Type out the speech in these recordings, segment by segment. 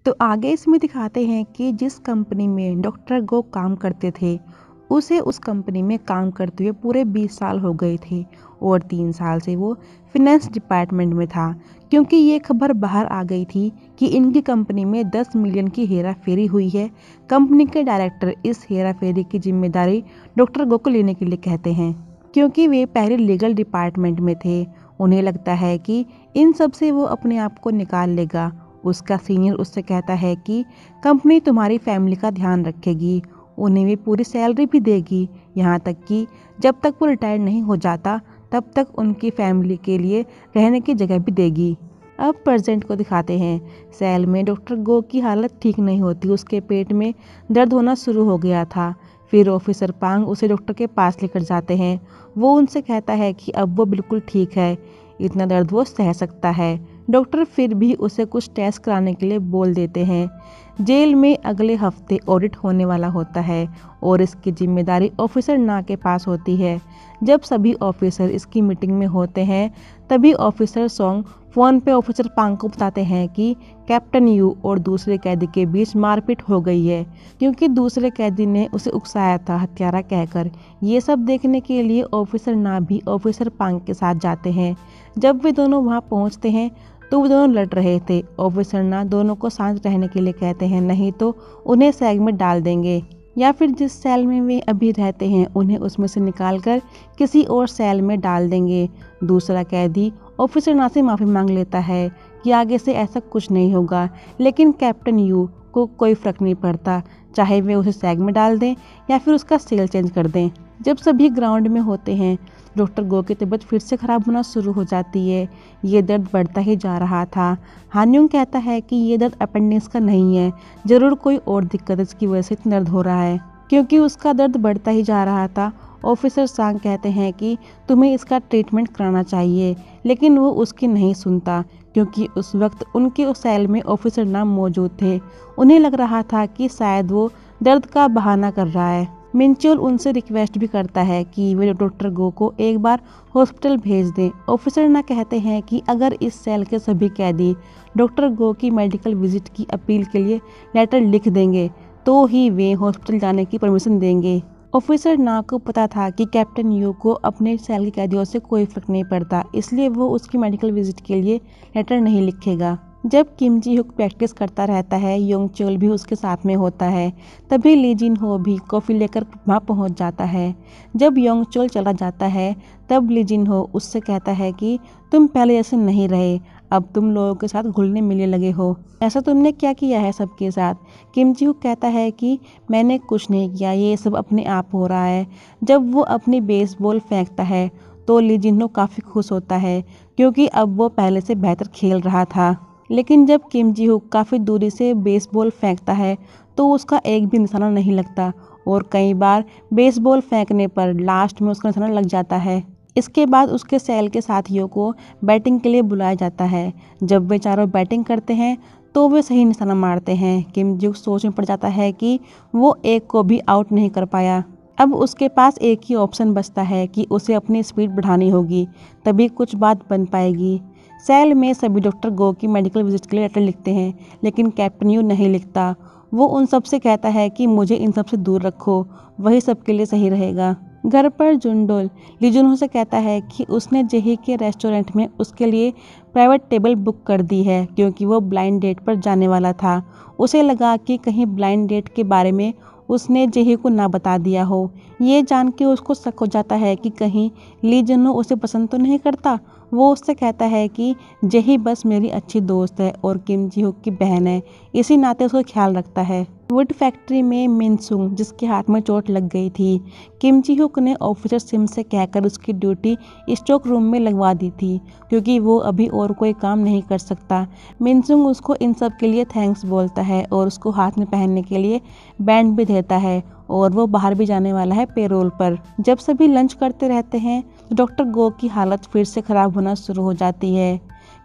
तो आगे इसमें दिखाते हैं कि जिस कंपनी में डॉक्टर गो काम करते थे उसे उस कंपनी में काम करते हुए पूरे 20 साल हो गए थे और 3 साल से वो फिनेंस डिपार्टमेंट में था, क्योंकि ये खबर बाहर आ गई थी कि इनकी कंपनी में 10 मिलियन की हेरा फेरी हुई है। कंपनी के डायरेक्टर इस हेरा फेरी की जिम्मेदारी डॉक्टर गो को लेने के लिए कहते हैं, क्योंकि वे पहले लीगल डिपार्टमेंट में थे। उन्हें लगता है कि इन सब से वो अपने आप को निकाल लेगा। उसका सीनियर उससे कहता है कि कंपनी तुम्हारी फैमिली का ध्यान रखेगी, उन्हें भी पूरी सैलरी भी देगी, यहाँ तक कि जब तक वो रिटायर नहीं हो जाता तब तक उनकी फैमिली के लिए रहने की जगह भी देगी। अब प्रेजेंट को दिखाते हैं। सेल में डॉक्टर गो की हालत ठीक नहीं होती, उसके पेट में दर्द होना शुरू हो गया था। फिर ऑफिसर पांग उसे डॉक्टर के पास लेकर जाते हैं। वो उनसे कहता है कि अब वो बिल्कुल ठीक है, इतना दर्द वो सह सकता है। डॉक्टर फिर भी उसे कुछ टेस्ट कराने के लिए बोल देते हैं। जेल में अगले हफ्ते ऑडिट होने वाला होता है और इसकी जिम्मेदारी ऑफिसर ना के पास होती है। जब सभी ऑफिसर इसकी मीटिंग में होते हैं तभी ऑफिसर सॉन्ग फ़ोन पे ऑफिसर पांग को बताते हैं कि कैप्टन यू और दूसरे कैदी के बीच मारपीट हो गई है, क्योंकि दूसरे कैदी ने उसे उकसाया था हत्यारा कहकर। ये सब देखने के लिए ऑफिसर ना भी ऑफिसर पांग के साथ जाते हैं। जब वे दोनों वहाँ पहुँचते हैं तो वे दोनों लड़ रहे थे। ऑफिसर ना दोनों को शांत रहने के लिए कहते हैं, नहीं तो उन्हें सैग में डाल देंगे, या फिर जिस सेल में वे अभी रहते हैं उन्हें उसमें से निकालकर किसी और सेल में डाल देंगे। दूसरा कैदी ऑफिसर ना से माफ़ी मांग लेता है कि आगे से ऐसा कुछ नहीं होगा, लेकिन कैप्टन यू को कोई फ़र्क नहीं पड़ता, चाहे वे उसे सैग में डाल दें या फिर उसका सेल चेंज कर दें। जब सभी ग्राउंड में होते हैं डॉक्टर गो की तबीयत फिर से ख़राब होना शुरू हो जाती है। ये दर्द बढ़ता ही जा रहा था। हान्युंग कहता है कि ये दर्द अपेंडिक्स का नहीं है, ज़रूर कोई और दिक्कत इसकी वजह से इतना दर्द हो रहा है, क्योंकि उसका दर्द बढ़ता ही जा रहा था। ऑफिसर सांग कहते हैं कि तुम्हें इसका ट्रीटमेंट कराना चाहिए, लेकिन वो उसकी नहीं सुनता, क्योंकि उस वक्त उनके उस सेल में ऑफिसर नाम मौजूद थे। उन्हें लग रहा था कि शायद वो दर्द का बहाना कर रहा है। मिंचोल उनसे रिक्वेस्ट भी करता है कि वे डॉक्टर गो को एक बार हॉस्पिटल भेज दें। ऑफिसर ना कहते हैं कि अगर इस सेल के सभी कैदी डॉक्टर गो की मेडिकल विजिट की अपील के लिए लेटर लिख देंगे तो ही वे हॉस्पिटल जाने की परमिशन देंगे। ऑफिसर ना को पता था कि कैप्टन यू को अपने सेल के कैदियों से कोई फर्क नहीं पड़ता, इसलिए वो उसकी मेडिकल विजिट के लिए लेटर नहीं लिखेगा। जब किम जी हुक प्रैक्टिस करता रहता है, योंग चोल भी उसके साथ में होता है। तभी ली जिन हो भी कॉफ़ी लेकर वहाँ पहुँच जाता है। जब योंग चोल चला जाता है तब ली जिन हो उससे कहता है कि तुम पहले जैसे नहीं रहे, अब तुम लोगों के साथ घुलने मिलने लगे हो, ऐसा तुमने क्या किया है सबके साथ। किम जी हुक कहता है कि मैंने कुछ नहीं किया, ये सब अपने आप हो रहा है। जब वो अपनी बेसबॉल फेंकता है तो ली जिन हो काफ़ी खुश होता है, क्योंकि अब वो पहले से बेहतर खेल रहा था। लेकिन जब किम जी हुक काफ़ी दूरी से बेसबॉल फेंकता है तो उसका एक भी निशाना नहीं लगता, और कई बार बेसबॉल फेंकने पर लास्ट में उसका निशाना लग जाता है। इसके बाद उसके सेल के साथियों को बैटिंग के लिए बुलाया जाता है। जब वे चारों बैटिंग करते हैं तो वे सही निशाना मारते हैं। किम जी हुक सोच में पड़ जाता है कि वो एक को भी आउट नहीं कर पाया। अब उसके पास एक ही ऑप्शन बचता है कि उसे अपनी स्पीड बढ़ानी होगी, तभी कुछ बात बन पाएगी। सेल में सभी डॉक्टर गो की मेडिकल विजिट के लिए लेटर लिखते हैं, लेकिन कैप्टन यू नहीं लिखता। वो उन सब से कहता है कि मुझे इन सब से दूर रखो, वही सबके लिए सही रहेगा। घर पर जुनडोल ली जुनहो से कहता है कि उसने जेही के रेस्टोरेंट में उसके लिए प्राइवेट टेबल बुक कर दी है, क्योंकि वो ब्लाइंड डेट पर जाने वाला था। उसे लगा कि कहीं ब्लाइंड डेट के बारे में उसने जेही को ना बता दिया हो। ये जान के उसको शक हो जाता है कि कहीं ली जुनहो उसे पसंद तो नहीं करता। वो उससे कहता है कि जेही बस मेरी अच्छी दोस्त है और किम जी हुक की बहन है, इसी नाते उसका ख्याल रखता है। वुड फैक्ट्री में मिनसुंग जिसके हाथ में चोट लग गई थी, किम जी हुक ने ऑफिसर सिम से कहकर उसकी ड्यूटी स्टॉक रूम में लगवा दी थी, क्योंकि वो अभी और कोई काम नहीं कर सकता। मिनसुंग उसको इन सब के लिए थैंक्स बोलता है और उसको हाथ में पहनने के लिए बैंड भी देता है, और वो बाहर भी जाने वाला है पेरोल पर। जब सभी लंच करते रहते हैं तो डॉक्टर गो की हालत फिर से ख़राब होना शुरू हो जाती है।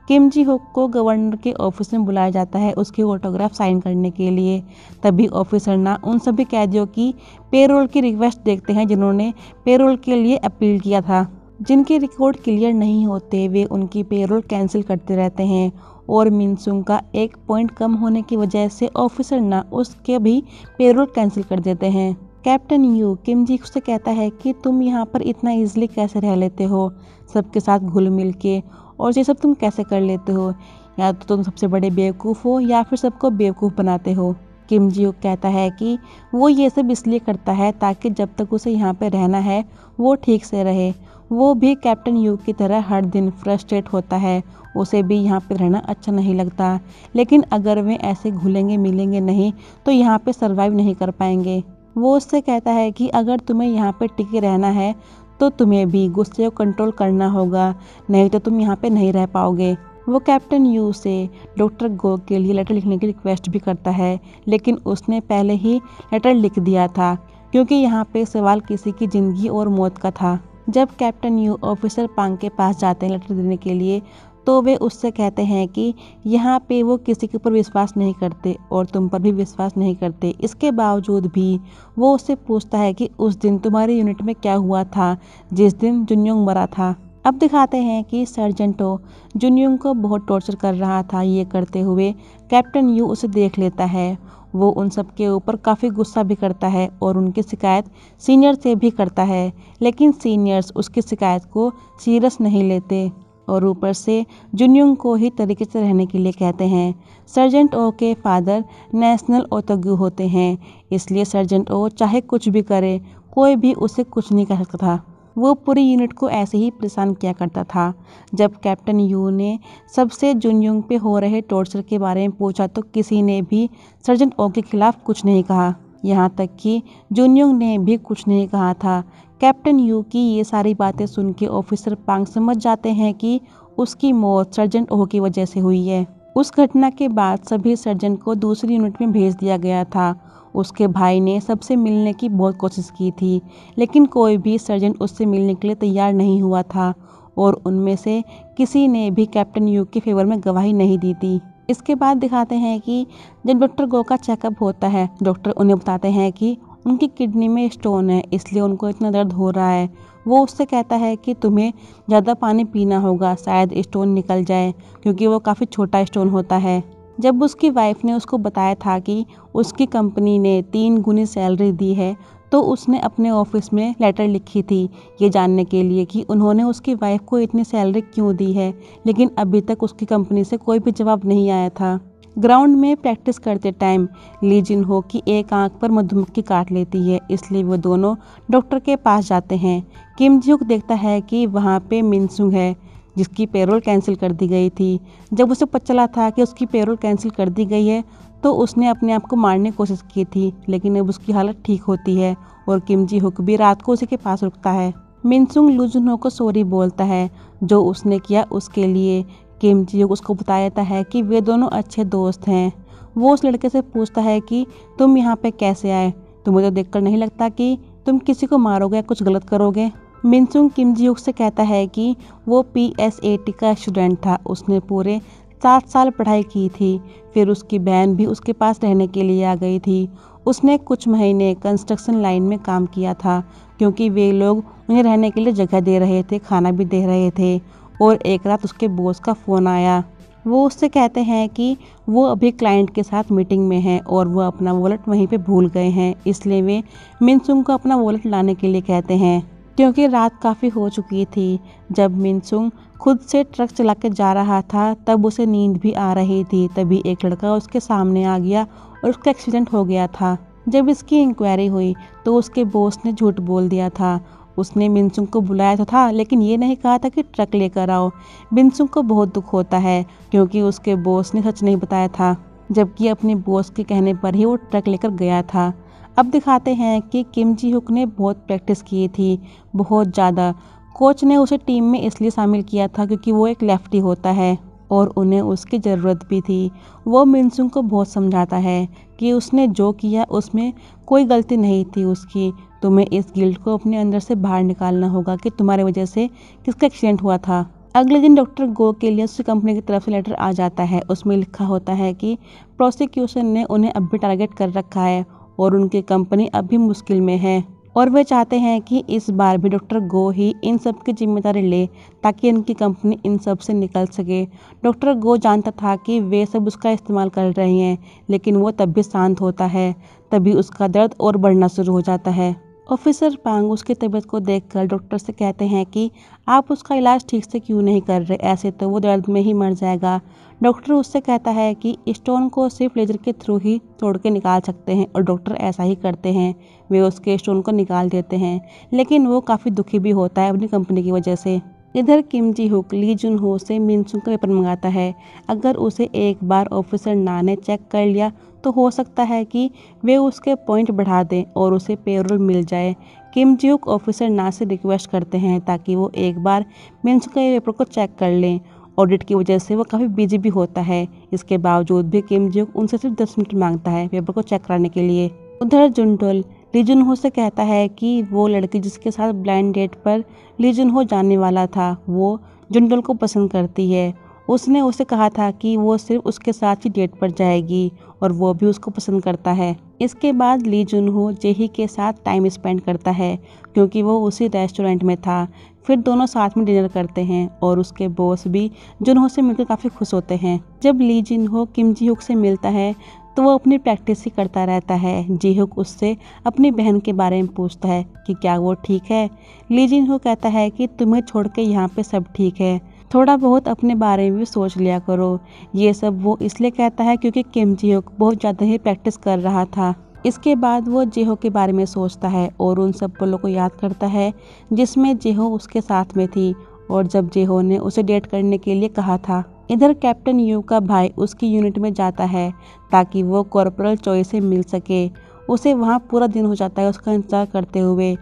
किम जी हुक को गवर्नर के ऑफिस में बुलाया जाता है उसकी ऑटोग्राफ साइन करने के लिए। तभी ऑफिसर ना उन सभी कैदियों की पेरोल की रिक्वेस्ट देखते हैं जिन्होंने पेरोल के लिए अपील किया था। जिनके रिकॉर्ड क्लियर नहीं होते वे उनकी पेरोल कैंसिल करते रहते हैं और मिनसुंग का 1 पॉइंट कम होने की वजह से ऑफिसर ना उसके भी पेरोल कैंसिल कर देते हैं। कैप्टन यू किम जी से कहता है कि तुम यहाँ पर इतना इजीली कैसे रह लेते हो, सबके साथ घुल मिल के, और ये सब तुम कैसे कर लेते हो, या तो तुम सबसे बड़े बेवकूफ़ हो या फिर सबको बेवकूफ़ बनाते हो। किम जी कहता है कि वो ये सब इसलिए करता है ताकि जब तक उसे यहाँ पे रहना है वो ठीक से रहे। वो भी कैप्टन यू की तरह हर दिन फ्रस्ट्रेट होता है, उसे भी यहाँ पे रहना अच्छा नहीं लगता, लेकिन अगर वे ऐसे घुलेंगे मिलेंगे नहीं तो यहाँ पे सरवाइव नहीं कर पाएंगे। वो उससे कहता है कि अगर तुम्हें यहाँ पे टिके रहना है तो तुम्हें भी गुस्से को कंट्रोल करना होगा, नहीं तो तुम यहाँ पे नहीं रह पाओगे। वो कैप्टन यू से डॉक्टर गो के लिए लेटर लिखने की रिक्वेस्ट भी करता है, लेकिन उसने पहले ही लेटर लिख दिया था क्योंकि यहाँ पे सवाल किसी की ज़िंदगी और मौत का था। जब कैप्टन यू ऑफिसर पांग के पास जाते हैं लेटर देने के लिए तो वे उससे कहते हैं कि यहाँ पे वो किसी के ऊपर विश्वास नहीं करते और तुम पर भी विश्वास नहीं करते। इसके बावजूद भी वो उससे पूछता है कि उस दिन तुम्हारी यूनिट में क्या हुआ था जिस दिन जुनयोंग मरा था। अब दिखाते हैं कि सर्जेंट ओ जुनयोंग को बहुत टॉर्चर कर रहा था। ये करते हुए कैप्टन यू उसे देख लेता है। वो उन सब के ऊपर काफ़ी गुस्सा भी करता है और उनकी शिकायत सीनियर से भी करता है, लेकिन सीनियर्स उसकी शिकायत को सीरियस नहीं लेते और ऊपर से जुनयोंग को ही तरीके से रहने के लिए कहते हैं। सर्जेंट ओ के फादर नेशनल ओतोग्यू होते हैं, इसलिए सर्जेंट ओ चाहे कुछ भी करे कोई भी उसे कुछ नहीं कह सकता था। वो पूरी यूनिट को ऐसे ही परेशान किया करता था। जब कैप्टन यू ने सबसे जुनयोंग पे हो रहे टॉर्चर के बारे में पूछा तो किसी ने भी सर्जेंट ओ के खिलाफ कुछ नहीं कहा, यहाँ तक कि जुनयोंग ने भी कुछ नहीं कहा था। कैप्टन यू की ये सारी बातें सुन के ऑफिसर पांग समझ जाते हैं कि उसकी मौत सर्जेंट ओ की वजह से हुई है। उस घटना के बाद सभी सर्जेंट को दूसरी यूनिट में भेज दिया गया था। उसके भाई ने सबसे मिलने की बहुत कोशिश की थी, लेकिन कोई भी सर्जेंट उससे मिलने के लिए तैयार नहीं हुआ था और उनमें से किसी ने भी कैप्टन यू के फेवर में गवाही नहीं दी थी। इसके बाद दिखाते हैं कि जब डॉक्टर गो का चेकअप होता है, डॉक्टर उन्हें बताते हैं कि उनकी किडनी में स्टोन है, इसलिए उनको इतना दर्द हो रहा है। वो उससे कहता है कि तुम्हें ज़्यादा पानी पीना होगा, शायद स्टोन निकल जाए, क्योंकि वो काफ़ी छोटा स्टोन होता है। जब उसकी वाइफ ने उसको बताया था कि उसकी कंपनी ने 3 गुनी सैलरी दी है तो उसने अपने ऑफिस में लेटर लिखी थी ये जानने के लिए कि उन्होंने उसकी वाइफ को इतनी सैलरी क्यों दी है, लेकिन अभी तक उसकी कंपनी से कोई भी जवाब नहीं आया था। ग्राउंड में प्रैक्टिस करते टाइम ली जिन हो की एक आंख पर मधुमक्खी काट लेती है, इसलिए वो दोनों डॉक्टर के पास जाते हैं। किम जी देखता है कि वहाँ पे मिनसुंग है जिसकी पेरोल कैंसिल कर दी गई थी। जब उसे पता चला था कि उसकी पेरोल कैंसिल कर दी गई है तो उसने अपने आप को मारने की कोशिश की थी, लेकिन अब उसकी हालत ठीक होती है और किम जी हुक भी रात को उसी के पास रुकता है। मिनसुंग लू जुन हो को सॉरी बोलता है जो उसने किया उसके लिए। किम जी हुक उसको बता देता है कि वे दोनों अच्छे दोस्त हैं। वो उस लड़के से पूछता है कि तुम यहाँ पे कैसे आए, तुम्हें तो देखकर नहीं लगता कि तुम किसी को मारोगे या कुछ गलत करोगे। मिनसुंग किम जी हुक से कहता है कि वो PSAT का स्टूडेंट था, उसने पूरे 7 साल पढ़ाई की थी, फिर उसकी बहन भी उसके पास रहने के लिए आ गई थी। उसने कुछ महीने कंस्ट्रक्शन लाइन में काम किया था क्योंकि वे लोग उन्हें रहने के लिए जगह दे रहे थे, खाना भी दे रहे थे, और एक रात उसके बॉस का फ़ोन आया। वो उससे कहते हैं कि वो अभी क्लाइंट के साथ मीटिंग में हैं और वो अपना वॉलेट वहीं पे भूल गए हैं, इसलिए वे मिनसुंग को अपना वॉलेट लाने के लिए कहते हैं क्योंकि रात काफ़ी हो चुकी थी। जब मिनसुंग खुद से ट्रक चला के जा रहा था तब उसे नींद भी आ रही थी, तभी एक लड़का उसके सामने आ गया और उसका एक्सीडेंट हो गया था। जब इसकी इंक्वायरी हुई तो उसके बॉस ने झूठ बोल दिया था। उसने मिनसुंग को बुलाया तो था लेकिन ये नहीं कहा था कि ट्रक लेकर आओ। मिनसुंग को बहुत दुख होता है क्योंकि उसके बॉस ने सच नहीं बताया था, जबकि अपने बॉस के कहने पर ही वो ट्रक लेकर गया था। अब दिखाते हैं कि किम जी हुक ने बहुत प्रैक्टिस की थी, बहुत ज़्यादा। कोच ने उसे टीम में इसलिए शामिल किया था क्योंकि वो एक लेफ्टी होता है और उन्हें उसकी ज़रूरत भी थी। वो मिनसुंग को बहुत समझाता है कि उसने जो किया उसमें कोई गलती नहीं थी उसकी। तुम्हें इस गिल्ट को अपने अंदर से बाहर निकालना होगा कि तुम्हारी वजह से किसका एक्सीडेंट हुआ था। अगले दिन डॉक्टर गो के लिए उसकी कंपनी की तरफ से लेटर आ जाता है। उसमें लिखा होता है कि प्रोसिक्यूशन ने उन्हें अब भी टारगेट कर रखा है और उनकी कंपनी अभी मुश्किल में है। और वे चाहते हैं कि इस बार भी डॉक्टर गो ही इन सब की जिम्मेदारी ले ताकि उनकी कंपनी इन सब से निकल सके। डॉक्टर गो जानता था कि वे सब उसका इस्तेमाल कर रहे हैं, लेकिन वो तब भी शांत होता है। तभी उसका दर्द और बढ़ना शुरू हो जाता है। ऑफिसर पांग उसकी तबीयत को देखकर डॉक्टर से कहते हैं कि आप उसका इलाज ठीक से क्यों नहीं कर रहे, ऐसे तो वो दर्द में ही मर जाएगा। डॉक्टर उससे कहता है कि स्टोन को सिर्फ लेजर के थ्रू ही तोड़ के निकाल सकते हैं, और डॉक्टर ऐसा ही करते हैं। वे उसके स्टोन को निकाल देते हैं, लेकिन वो काफ़ी दुखी भी होता है अपनी कंपनी की वजह से। इधर किम जी हुक ली जुन हो से मिनसुंग का पेपर मंगाता है। अगर उसे एक बार ऑफिसर ना ने चेक कर लिया तो हो सकता है कि वे उसके पॉइंट बढ़ा दें और उसे पेरोल मिल जाए। किम जी हुक ऑफिसर ना से रिक्वेस्ट करते हैं ताकि वो एक बार मिनसुंग के पेपर को चेक कर लें। ऑडिट की वजह से वो काफ़ी बिजी भी होता है। इसके बावजूद भी किम जी हुक उनसे सिर्फ 10 मिनट मांगता है पेपर को चेक कराने के लिए। उधर जुनटोल ली जुनहो से कहता है कि वो लड़की जिसके साथ ब्लाइंड डेट पर ली जुनहो जाने वाला था, वो जुनटोल को पसंद करती है। उसने उसे कहा था कि वो सिर्फ उसके साथ ही डेट पर जाएगी, और वो भी उसको पसंद करता है। इसके बाद ली जुनहो जेही के साथ टाइम स्पेंड करता है, क्योंकि वो उसी रेस्टोरेंट में था। फिर दोनों साथ में डिनर करते हैं और उसके बॉस भी जुनहो से मिलकर काफ़ी खुश होते हैं। जब ली जुनहो किम जी हुक से मिलता है तो वो अपनी प्रैक्टिस ही करता रहता है। जी हुक उससे अपनी बहन के बारे में पूछता है कि क्या वो ठीक है। ली जिनहो कहता है कि तुम्हें छोड़ के यहाँ पे सब ठीक है, थोड़ा बहुत अपने बारे में भी सोच लिया करो। ये सब वो इसलिए कहता है क्योंकि किम जी हुक बहुत ज़्यादा ही प्रैक्टिस कर रहा था। इसके बाद वो जेहो के बारे में सोचता है और उन सब पलों को याद करता है जिसमें जेहो उसके साथ में थी, और जब जेहो ने उसे डेट करने के लिए कहा था। इधर कैप्टन यू का भाई उसकी यूनिट में जाता है ताकि वो कॉर्पोरल चॉय से मिल सके। उसे वहाँ पूरा दिन हो जाता है उसका इंतज़ार करते हुए।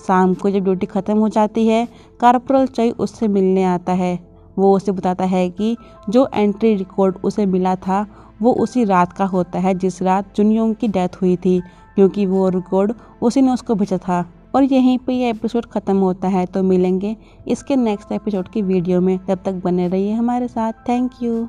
शाम को जब ड्यूटी ख़त्म हो जाती है, कॉर्पोरल चॉय उससे मिलने आता है। वो उसे बताता है कि जो एंट्री रिकॉर्ड उसे मिला था वो उसी रात का होता है जिस रात जुनयोंग की डेथ हुई थी, क्योंकि वो रिकॉर्ड उसी ने उसको भेजा था। और यहीं पे ये एपिसोड ख़त्म होता है। तो मिलेंगे इसके नेक्स्ट एपिसोड की वीडियो में, तब तक बने रहिए हमारे साथ। Thank you.